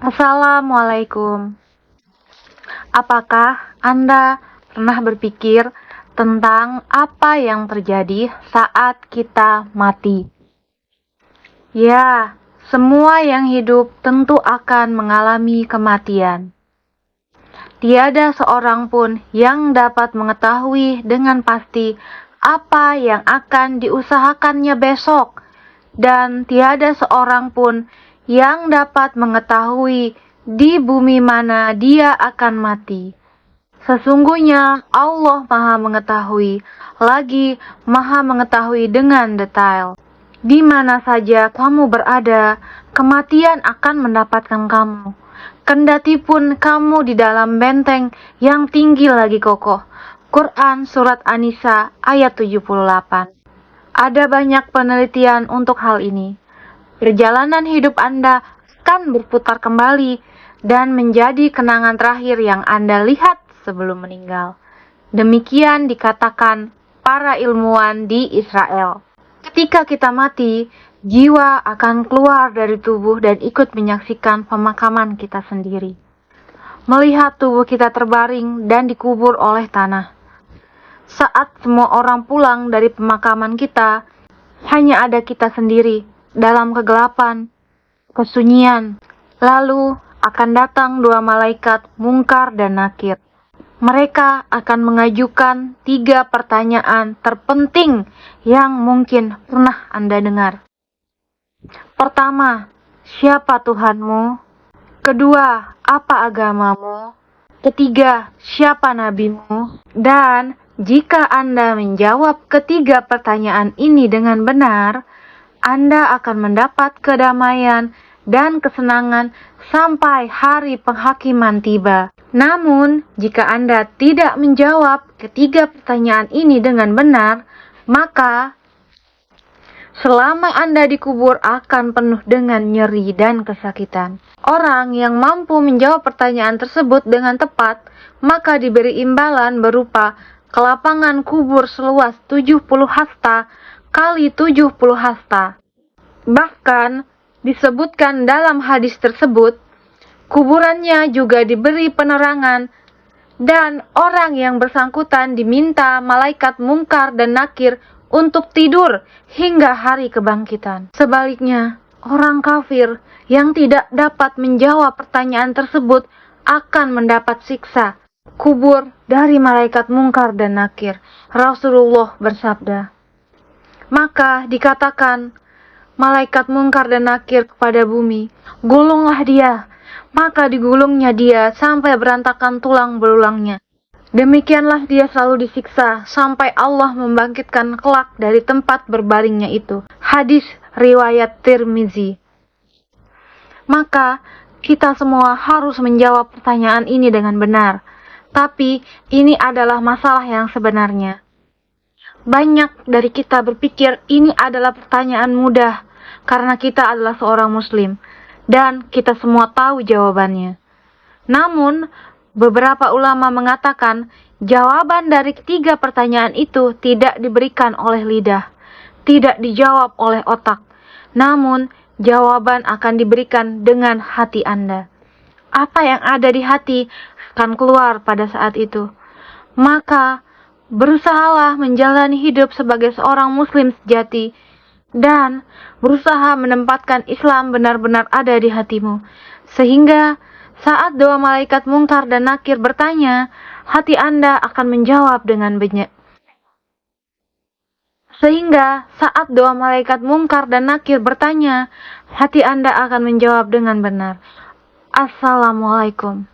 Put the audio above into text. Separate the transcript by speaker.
Speaker 1: Assalamualaikum. Apakah Anda pernah berpikir tentang apa yang terjadi saat kita mati? Ya, semua yang hidup tentu akan mengalami kematian. Tiada seorang pun yang dapat mengetahui dengan pasti apa yang akan diusahakannya besok, dan tiada seorang pun yang dapat mengetahui di bumi mana dia akan mati. Sesungguhnya Allah Maha Mengetahui, lagi Maha Mengetahui dengan detail. Di mana saja kamu berada, kematian akan mendapatkan kamu. Kendati pun kamu di dalam benteng yang tinggi lagi kokoh. Quran Surat An-Nisa ayat 78. Ada banyak penelitian untuk hal ini. Perjalanan hidup Anda akan berputar kembali dan menjadi kenangan terakhir yang Anda lihat sebelum meninggal. Demikian dikatakan para ilmuwan di Israel. Ketika kita mati, jiwa akan keluar dari tubuh dan ikut menyaksikan pemakaman kita sendiri. Melihat tubuh kita terbaring dan dikubur oleh tanah. Saat semua orang pulang dari pemakaman kita, hanya ada kita sendiri dalam kegelapan, kesunyian. Lalu akan datang dua malaikat Mungkar dan Nakir. Mereka akan mengajukan 3 pertanyaan terpenting yang mungkin pernah Anda dengar. Pertama, siapa Tuhanmu? Kedua, apa agamamu? Ketiga, siapa nabimu? Dan jika Anda menjawab ketiga pertanyaan ini dengan benar, Anda akan mendapat kedamaian dan kesenangan sampai hari penghakiman tiba. Namun, jika Anda tidak menjawab ketiga pertanyaan ini dengan benar, maka selama Anda dikubur akan penuh dengan nyeri dan kesakitan. Orang yang mampu menjawab pertanyaan tersebut dengan tepat, maka diberi imbalan berupa kelapangan kubur seluas 70 hasta kali 70 hasta. Bahkan disebutkan dalam hadis tersebut, kuburannya juga diberi penerangan dan orang yang bersangkutan diminta malaikat Mungkar dan Nakir untuk tidur hingga hari kebangkitan. Sebaliknya, orang kafir yang tidak dapat menjawab pertanyaan tersebut akan mendapat siksa kubur dari malaikat Mungkar dan Nakir. Rasulullah bersabda, maka dikatakan malaikat Mungkar dan Nakir kepada bumi, gulunglah dia. Maka digulungnya dia sampai berantakan tulang belulangnya. Demikianlah dia selalu disiksa sampai Allah membangkitkan kelak dari tempat berbaringnya itu. Hadis riwayat Tirmizi. Maka kita semua harus menjawab pertanyaan ini dengan benar. Tapi ini adalah masalah yang sebenarnya. Banyak dari kita berpikir ini adalah pertanyaan mudah karena kita adalah seorang muslim dan kita semua tahu jawabannya. Namun, beberapa ulama mengatakan jawaban dari ketiga pertanyaan itu tidak diberikan oleh lidah, tidak dijawab oleh otak. Namun, jawaban akan diberikan dengan hati Anda. Apa yang ada di hati akan keluar pada saat itu. Maka, berusahalah menjalani hidup sebagai seorang muslim sejati dan berusaha menempatkan Islam benar-benar ada di hatimu. Sehingga saat dua malaikat Mungkar dan Nakir bertanya, hati Anda akan menjawab dengan benar. Sehingga saat dua malaikat Mungkar dan Nakir bertanya, hati Anda akan menjawab dengan benar. Assalamualaikum.